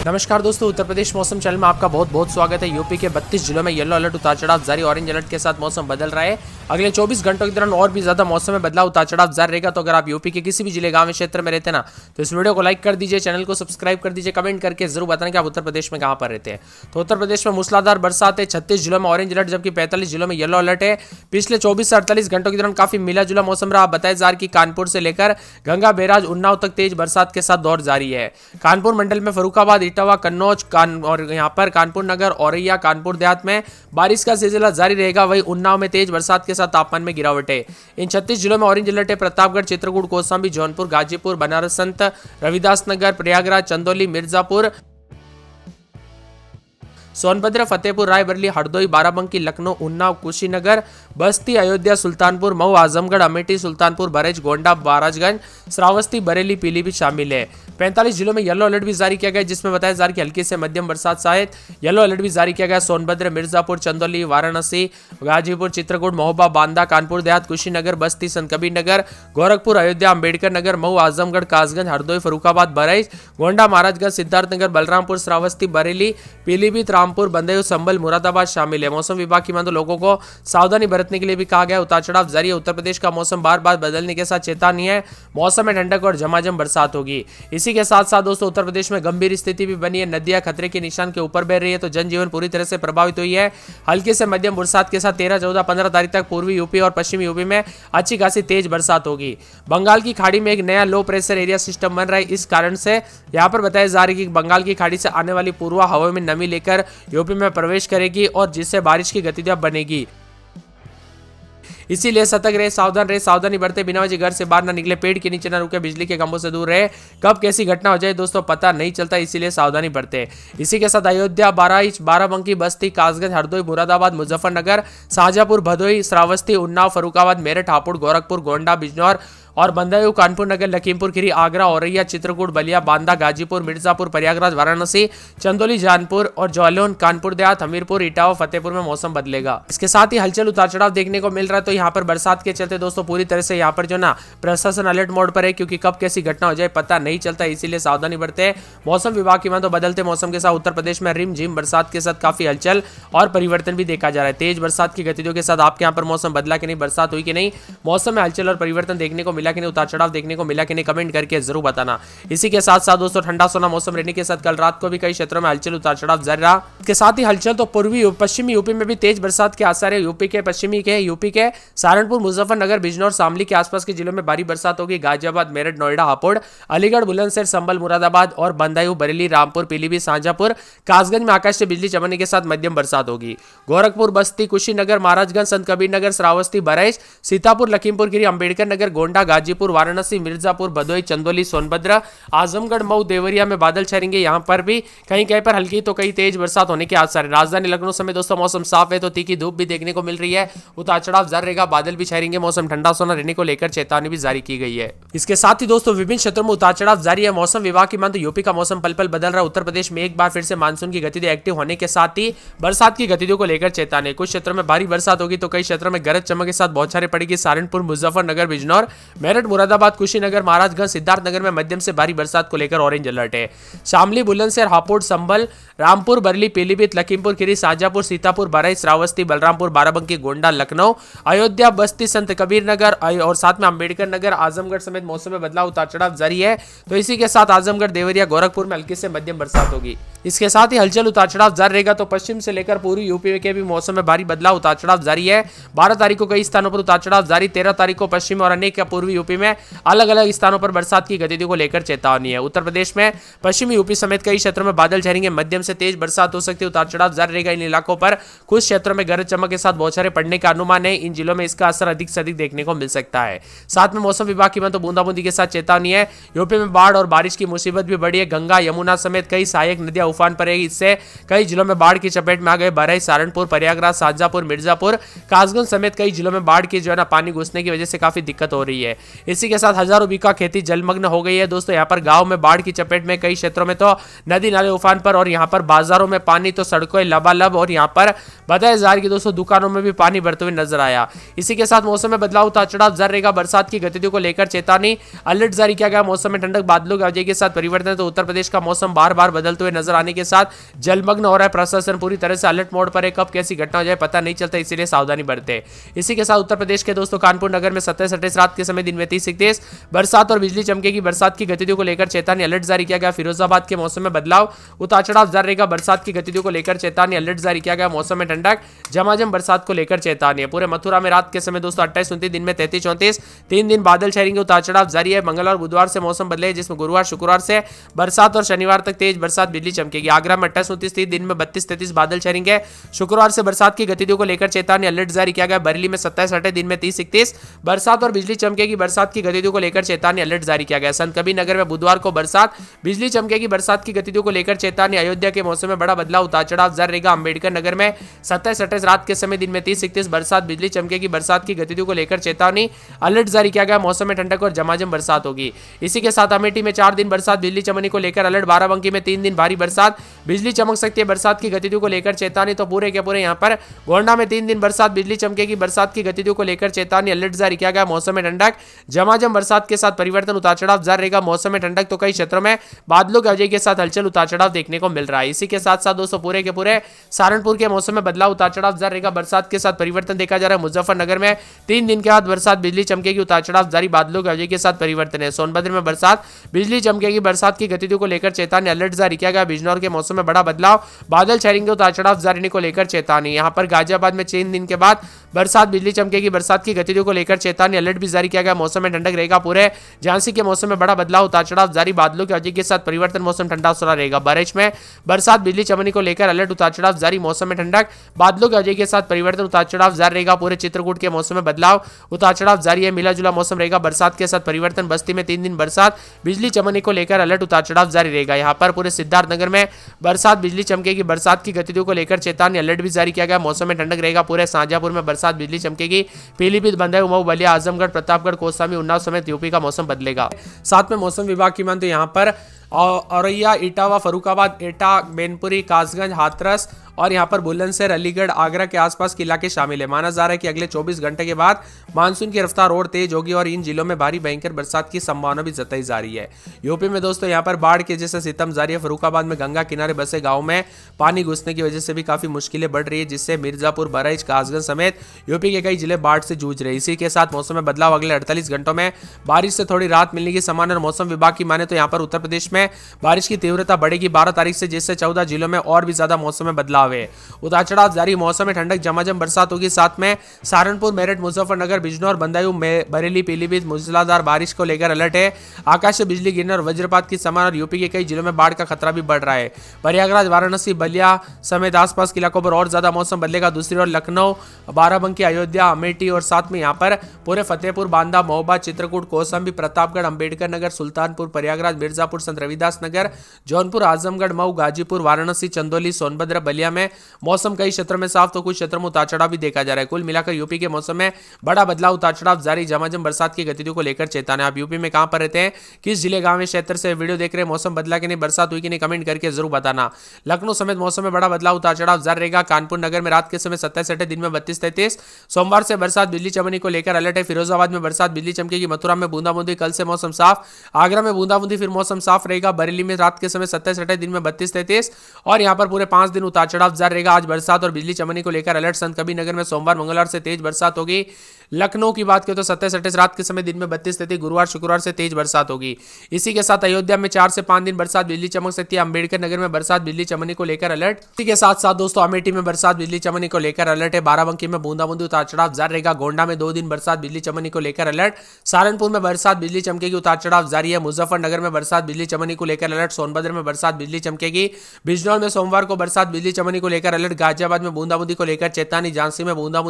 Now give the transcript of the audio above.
नमस्कार दोस्तों, उत्तर प्रदेश मौसम चैनल में आपका बहुत बहुत स्वागत है। यूपी के 32 जिलों में येलो अलर्ट उतार चढ़ाव जारी, ऑरेंज अलर्ट के साथ मौसम बदल रहा है। अगले 24 घंटों के दौरान और भी ज्यादा मौसम में बदलाव उतार चढ़ाव जारी रहेगा। तो अगर आप यूपी के किसी भी जिले गांव क्षेत्र में रहते हैं ना, तो इस वीडियो को लाइक कर दीजिए, चैनल को सब्सक्राइब कर दीजिए, कमेंट करके जरूर बताना कि आप उत्तर प्रदेश में कहां पर रहते हैं। तो उत्तर प्रदेश में मूसलाधार बरसात है, 36 जिलों में ऑरेंज अलर्ट जबकि 45 जिलों में येलो अलर्ट है। पिछले 24 से 48 घंटों के दौरान काफी मिला जुला मौसम रहा। बताया जा रहा कि कानपुर से लेकर गंगा बैराज उन्नाव तक तेज बरसात के साथ दौर जारी है। कानपुर मंडल में फर्रुखाबाद, इटावा, कन्नौज और यहाँ पर कानपुर नगर, औरैया, कानपुर देहात में बारिश का सिलसिला जारी रहेगा। वहीं उन्नाव में तेज बरसात के साथ तापमान में गिरावट है। इन 36 जिलों में ऑरेंज अलर्ट है। प्रतापगढ़, चित्रकूट, कौशाम्बी, जौनपुर, गाजीपुर, बनारस, संत रविदास नगर, प्रयागराज, चंदौली, मिर्जापुर, सोनभद्र, फतेहपुर, रायबरेली, हरदोई, बाराबंकी, लखनऊ, उन्नाव, कुशीनगर, बस्ती, अयोध्या, सुल्तानपुर, मऊ, आजमगढ़, अमेठी, सुल्तानपुर, बरेज, गोंडा, महाराजगंज, श्रावस्ती, बरेली, पीलीभीत शामिल है। 45 जिलों में येलो अलर्ट भी जारी किया गया, जिसमें बताया जा रहा है कि हल्की से मध्यम बरसात सहित येलो अलर्ट भी जारी किया गया। सोनभद्र, मिर्जापुर, चंदौली, वाराणसी, गाजीपुर, चित्रकूट, महोबा, बांदा, कानपुर देहात, कुशीनगर, बस्ती, संत कबीर नगर, गोरखपुर, अयोध्या, अंबेडकर नगर, मऊ, आजमगढ़, कासगंज, हरदोई, फर्रुखाबाद, बरेज, गोंडा, महाराजगंज, सिद्धार्थनगर, बलरामपुर, श्रावस्ती, बरेली, पीलीभीत, रामपुर, बंदयूं, संभल, मुरादाबाद शामिल है। मौसम विभाग की माने लोगों को सावधानी बरतने के लिए भी कहा गया। उतार चढ़ाव जारी है। उत्तर प्रदेश का मौसम बार बार बदलने के साथ चेतावनी है, मौसम में ठंडक और झमाझम बरसात होगी। इसी के साथ साथ दोस्तों उत्तर प्रदेश में गंभीर स्थिति भी बनी है। नदियां खतरे के निशान के ऊपर बह रही है, तो जनजीवन पूरी तरह से प्रभावित हुई है। हल्की से मध्यम बरसात के साथ 13, 14, 15 तारीख तक पूर्वी यूपी और पश्चिमी यूपी में अच्छी खासी तेज बरसात होगी। बंगाल की खाड़ी में एक नया लो प्रेशर एरिया सिस्टम बन रहा है। इस कारण से यहाँ पर बताया जा रहा है कि बंगाल की खाड़ी से आने वाली पूर्वा हवा में नमी लेकर यूपी में प्रवेश करेगी और जिससे बारिश की गतिविधियां बनेगी। इसीलिए सतर्क रहे, सावधान रहे, सावधानी बरते, बिना वजह घर से बाहर ना निकले, पेड़ के नीचे ना रुके, बिजली के खंभों से दूर रहे। कब कैसी घटना हो जाए दोस्तों पता नहीं चलता, इसीलिए सावधानी बरते। इसी के साथ अयोध्या, बहराइच, बाराबंकी, बस्ती, कासगंज, हरदोई, मुरादाबाद, मुजफ्फरनगर, शाहजहांपुर, भदोही, श्रावस्ती, उन्नाव, फर्रुखाबाद, मेरठ, हापुड़, गोरखपुर, गोंडा, बिजनौर और बंदायूं, कानपुर नगर, लखीमपुर खीरी, आगरा, औरैया, चित्रकूट, बलिया, बांदा, गाजीपुर, मिर्जापुर, प्रयागराज, वाराणसी, चंदौली, जानपुर और जालौन, कानपुर देहात, हमीरपुर, इटावा, फतेहपुर में मौसम बदलेगा। इसके साथ ही हलचल उतार चढ़ाव देखने को मिल रहा है। तो यहाँ पर बरसात के चलते दोस्तों पूरी तरह से यहाँ पर जो ना प्रशासन अलर्ट मोड पर है, क्योंकि कब कैसी घटना हो जाए पता नहीं चलता, इसीलिए सावधानी बरते। मौसम विभाग की माने तो बदलते मौसम के साथ उत्तर प्रदेश में रिमझिम बरसात के साथ काफी हलचल और परिवर्तन भी देखा जा रहा है। तेज बरसात की गतिविधियों के साथ आपके यहाँ पर मौसम बदला कि नहीं, बरसात हुई कि नहीं, मौसम में हलचल और परिवर्तन देखने को मिला कि नहीं, उतार चढ़ाव देखने को मिला कि नहीं, कमेंट करके जरूर बताना। इसी के साथ साथ दोस्तों ठंडा सोना मौसम रहने के साथ कल रात को भी कई क्षेत्रों में हलचल उतार चढ़ाव जारी रहा। इसके साथ ही हलचल तो पूर्वी पश्चिमी यूपी में भी तेज बरसात के आसार है। यूपी के सहारनपुर, मुजफ्फरनगर, बिजनौर, शामली के आसपास के जिलों में भारी बरसात होगी। गाजियाबाद, मेरठ, नोएडा, हापुड़, अलीगढ़, बुलंदशहर, संभल, मुरादाबाद और बंदायूं, बरेली, रामपुर, पीलीभीत, शाहजहांपुर, कासगंज में आकाश से बिजली चमकने के साथ मध्यम बरसात होगी। गोरखपुर, बस्ती, कुशीनगर, महाराजगंज, संत कबीर नगर, श्रावस्ती, बरेज, सीतापुर, लखीमपुर खीरी, अंबेडकर नगर, गोंडा, गाजीपुर, वाराणसी, मिर्जापुर, भदोही, चंदौली, सोनभद्र, आजमगढ़, मऊ, देवरिया में बादल छाएंगे। यहाँ पर भी कहीं कहीं पर हल्की तो कहीं तेज बरसात होने के आसार है। राजधानी लखनऊ समेत दोस्तों मौसम साफ है, तो तीखी धूप भी देखने को मिल रही है। उतार चढ़ाव जारी रहेगा, बादल भी छाएंगे, मौसम ठंडा सोना रहने को लेकर चेतावनी भी जारी की गई है। इसके साथ ही दोस्तों विभिन्न क्षेत्रों में उतार चढ़ाव जारी है। मौसम विभाग की माने तो यूपी का मौसम पल पल बदल रहा है। उत्तर प्रदेश में एक बार फिर से मानसून की गतिविधि एक्टिव होने के साथ ही बरसात की गतिविधियों को लेकर चेतावनी। कुछ क्षेत्रों में भारी बरसात होगी, तो कई क्षेत्रों में गरज चमक के साथ बौछारें पड़ेगी। सहारनपुर, मुजफ्फरनगर, बिजनौर, मेरठ, मुरादाबाद, कुशीनगर, महाराजगंज, सिद्धार्थनगर में मध्यम से भारी बरसात को लेकर ऑरेंज अलर्ट है। शामली, बुलंदशहर, हापुड़, संभल, रामपुर, बरेली, पीलीभीत, लखीमपुर खीरी, शाहजहांपुर, सीतापुर, बहराइच, श्रावस्ती, बलरामपुर, बाराबंकी, गोंडा, लखनऊ, अयोध्या, बस्ती, संत कबीर नगर और साथ में अंबेडकर नगर, आजमगढ़ समेत मौसम में बदलाव उतार चढ़ाव जारी है। तो इसी के साथ आजमगढ़, देवरिया, गोरखपुर में हल्की से मध्यम बरसात होगी। इसके साथ ही हलचल उतार चढ़ाव जारी रहेगा। तो पश्चिम से लेकर पूर्वी यूपी के भी मौसम में भारी बदलाव उतार चढ़ाव जारी है। 12 तारीख को कई स्थानों पर उतार चढ़ाव जारी। 13 तारीख को पश्चिम और अनेक पूर्वी यूपी में अलग अलग स्थानों पर बरसात की गतिविधियों को लेकर चेतावनी है। उत्तर प्रदेश में पश्चिमी यूपी समेत कई क्षेत्रों में बादल छाएंगे, मध्यम से तेज बरसात हो सकती है। उतार चढ़ाव जारी रहेगा। इन इलाकों पर कुछ क्षेत्रों में गरज चमक के साथ बौछारें पड़ने का अनुमान है। इन जिलों में इसका असर अधिक से अधिक देखने को मिल सकता है। साथ में मौसम विभाग की माने तो बूंदाबूंदी के साथ चेतावनी है। यूपी में बाढ़ और बारिश की मुसीबत भी बढ़ी है। गंगा, यमुना समेत कई सहायक नदियां उफान पर है। इससे कई जिलों में बाढ़ की चपेट में आ गए। बहराइच, सहारनपुर, प्रयागराज, शाहजहांपुर, मिर्जापुर, कासगंज समेत कई जिलों में बाढ़ की जो है ना पानी घुसने की वजह से काफी दिक्कत हो रही है। इसी के साथ हजारों बीघा खेती जलमग्न हो गई है। दोस्तों यहाँ पर गांव में बाढ़ की चपेट में, कई क्षेत्रों में तो नदी नाले उफान पर और यहाँ पर बाजारों में पानी, तो सड़कों लबालब और यहाँ पर बताया जा रहा है कि दोस्तों दुकानों में भी पानी भरते हुए नजर आया। इसी के साथ मौसम में बदलाव उतार चढ़ाव जारी रहेगा। बरसात की गतिविधियों को लेकर चेतावनी अलर्ट जारी किया गया। मौसम में ठंडक, बादलों की आवाजाही के साथ परिवर्तन। तो उत्तर प्रदेश का मौसम बार बार बदलते हुए नजर आने के साथ जलमग्न हो रहा है। प्रशासन पूरी तरह से अलर्ट मोड पर है। कब कैसी घटना हो जाए पता नहीं चलता, इसीलिए सावधानी बरते। इसी के साथ उत्तर प्रदेश के दोस्तों कानपुर नगर में 27-28 रात के समय, दिन में 30-31 बरसात और बिजली चमकेगी। बरसात की गतिविधियों को लेकर चेतावनी अलर्ट जारी किया गया। फिरोजाबाद के मौसम में बदलाव उतार चढ़ाव जारी रहेगा। बरसात की गतिविधियों को लेकर चेतावनी अलर्ट जारी किया गया। मौसम में ठंडक, झमाझम बरसात को लेकर चेतावनी है। पूरे मथुरा में रात के समय दोस्तों 28-29, दिन में 33-34 3 दिन बादल छाएंगे, उतार चढ़ाव जारी है। मंगलवार बुधवार से मौसम बदले, जिसमें गुरुवार शुक्रवार से बरसात और शनिवार तक तेज बरसात, बिजली चमकेगी। आगरा में 28-29, दिन में 32-33 बादल छाएंगे। शुक्रवार से बरसात की गतिविधियों को लेकर चेतावनी अलर्ट जारी किया गया। बरेली में 27-28, दिन में 30-31 बरसात और बिजली चमकेगी। बरसात की गतिविधियों को लेकर चेतावनी अलर्ट जारी किया गया। संत कबीर नगर में बुधवार को बरसात, बिजली चमकेगी। बरसात की गतिविधियों को लेकर चेतावनी। अयोध्या के मौसम में बड़ा बदलाव, उतार चढ़ाव जारी रहेगा। अंबेडकर नगर में 27-28 रात के समय, दिन में 30-31 बरसात, बिजली चमकेगी। बरसात की गतिविधियों को लेकर चेतावनी अलर्ट जारी किया गया। मौसम में ठंडक और झमाझम बरसात होगी। इसी के साथ अमेठी में 4 दिन बरसात, बिजली चमकने को लेकर अलर्ट। बाराबंकी में 3 दिन भारी बरसात, बिजली चमक सकती है। बरसात की गतिविधियों को लेकर चेतावनी। तो पूरे के पूरे यहाँ पर गोंडा में 3 दिन बरसात, बिजली चमकेगी। बरसात की गतिविधियों को लेकर चेतावनी अलर्ट जारी किया गया। मौसम में ठंडक, झमाझम बरसात के साथ परिवर्तन, उतार चढ़ाव जारी रहेगा। मौसम में ठंडक तो कई क्षेत्रों में बादलों की आवाजाही के साथ हलचल, उतार चढ़ाव देखने को मिल रहा है। इसी के साथ साथ दोस्तों पूरे के पूरे सहारनपुर के मौसम में बदलाव, उतार चढ़ाव जारी रहेगा। बरसात के साथ परिवर्तन देखा जा रहा है। मुजफ्फरनगर में 3 दिन के बाद बरसात, बिजली चमकेगी। उतार चढ़ाव जारी, बादलों की आवाजाही के साथ परिवर्तन है। सोनभद्र में बरसात, बिजली चमकेगी। बरसात की गतिविधियों को लेकर चेतावनी अलर्ट जारी किया गया। बिजनौर के मौसम में बड़ा बदलाव, बादल छाएंगे। उतार चढ़ाव जारी को लेकर चेतावनी। यहाँ पर गाजियाबाद में 3 दिन के बाद बरसात, बिजली चमकेगी। बरसात की गतिविधियों को लेकर चेतावनी अलर्ट भी जारी किया गया। मौसम में ठंडक रहेगा। पूरे झांसी के मौसम में बड़ा बदलाव, उतार चढ़ाव जारी, बादलों की आवाजाही के साथ परिवर्तन। मौसम ठंडा सुना रहेगा। बरेच में बरसात, बिजली चमकने को लेकर अलर्ट, उतार चढ़ाव जारी। मौसम में ठंडक, बादलों की आवाजाही के साथ परिवर्तन, उतार चढ़ाव जारी रहेगा। पूरे चित्रकूट के मौसम में बदलाव, उतार चढ़ाव जारी है। मिला जुला मौसम रहेगा। बरसात के साथ परिवर्तन। बस्ती में 3 दिन बरसात, बिजली चमकने को लेकर अलर्ट, उतार चढ़ाव जारी रहेगा। यहाँ पर पूरे सिद्धार्थनगर में बरसात, बिजली चमकेगी। बरसात की गतिविधियों को लेकर चेतावनी अलर्ट भी जारी किया गया। मौसम में ठंडक रहेगा। पूरे शाहजहांपुर में बरसात, बिजली चमकेगी। पीलीभीत, बंदर, उमऊ, बलिया, आजमगढ़, प्रतापगढ़, कोसामी, उन्नाव समेत यूपी का मौसम बदलेगा। साथ में मौसम विभाग की माने तो यहाँ पर औरैया, इटावा, फरुखाबाद, एटा, मैनपुरी, कासगंज, हाथरस और यहाँ पर बुलंदशहर, अलीगढ़, आगरा के आसपास के इलाके शामिल है। माना जा रहा है कि अगले 24 घंटे के बाद मानसून की रफ्तार और तेज होगी और इन जिलों में भारी भयंकर बरसात की संभावना भी जताई जा रही है। यूपी में दोस्तों यहाँ पर बाढ़ के जैसे सितम जारी है। फरुखाबाद में गंगा किनारे बसे गाँव में पानी घुसने की वजह से भी काफी मुश्किलें बढ़ रही है, जिससे मिर्जापुर, बहराइच, कासगंज समेत यूपी के कई जिले बाढ़ से जूझ रहे हैं। इसी के साथ मौसम में बदलाव, अगले 48 घंटों में बारिश से थोड़ी राहत मिलने की संभावना। मौसम विभाग की माने तो यहाँ पर उत्तर प्रदेश में बारिश की तीव्रता बढ़ेगी 12 तारीख से, जिससे 14 जिलों में और भी ज्यादा मौसम में बदलाव है। उतार चढ़ाव जारी। मौसम में ठंडक, झमाझम बरसात होगी। साथ में सहारनपुर, मेरठ, मुजफ्फरनगर, बिजनौर, बदायूं, बरेली, पीलीभीत मूसलाधार बारिश को लेकर अलर्ट है। आकाश से बिजली गिरने और वज्रपात की संभावना और यूपी के कई जिलों में बाढ़ का खतरा भी बढ़ रहा है। प्रयागराज, वाराणसी, बलिया समेत आसपास के इलाकों पर और ज्यादा मौसम बदलेगा। दूसरी ओर लखनऊ, बाराबंकी, अयोध्या, अमेठी और साथ में यहाँ पर पूरे फतेहपुर, बांदा, महोबा, चित्रकूट, कौशाम्बी, प्रतापगढ़, अंबेडकर नगर, सुल्तानपुर, प्रयागराज, मिर्जापुर, संत रविदास नगर, जौनपुर, आजमगढ़, मऊ, गाजीपुर, वाराणसी, चंदौली, सोनभद्र, बलिया में मौसम कई क्षेत्रों में साफ तो कुछ क्षेत्रों में उतार चढ़ाव भी देखा जा रहा है। कुल मिलाकर यूपी के मौसम में बड़ा बदलाव, उतार चढ़ाव जारी, झमाझम बरसात की गतिविधियों को लेकर चेतावनी। आप यूपी में कहां पर रहते हैं, किस जिले, गांव में, क्षेत्र से वीडियो देख रहे हैं, मौसम बदला कि नहीं, बरसात हुई कि नहीं, कमेंट करके जरूर बताना। लखनऊ समेत मौसम में बड़ा बदलाव, उतार चढ़ाव जारी रहेगा। कानपुर नगर में रात के समय 27-28, दिन में 32-33 सोमवार से बरसात, बिजली चमकने को लेकर अलर्ट है। फिरोजाबाद में बरसात, बिजली चमकेगी। मथुरा में बूंदाबूंदी, कल से मौसम साफ। आगरा में बूंदाबूंदी, फिर मौसम साफ रहेगा। बरेली में रात के समय 27-28, दिन में 32-33 और यहाँ पर पूरे 5 दिन उतार चढ़ाव जारी रहेगा। आज बरसात और बिजली चमकने को लेकर अलर्ट। संत कबीर नगर में सोमवार, मंगलवार से तेज बरसात होगी। लखनऊ की बात करें तो 27-28 रात के समय, दिन में 32-33 गुरुवार, शुक्रवार से तेज बरसात होगी। इसी के साथ अयोध्या में 4 से 5 दिन बरसात, बिजली चमक सकती है। अंबेडकर नगर में बरसात, बिजली चमकने को लेकर अलर्ट। इसी के साथ साथ दोस्तों अमेठी में बरसात, बिजली चमकने को लेकर अलर्ट है। बाराबंकी में बूंदाबूंदी, उतार चढ़ाव जारी रहेगा। गोंडा में 2 दिन बरसात, बिजली चमकने को लेकर अलर्ट। सहारनपुर में बरसात, बिजली चमकेगी, उतार चढ़ाव जारी है। मुजफ्फरनगर में बरसात, बिजली चमकने को लेकर अलर्ट। सोनभद्र में बरसात, बिजली चमकेगी। बिजनौर में सोमवार को बरसात, बिजली चमकने को लेकर अलर्ट। गाजियाबाद में बूंदाबूंदी को लेकर चेतावनी। झांसी में बूंदाबूंदी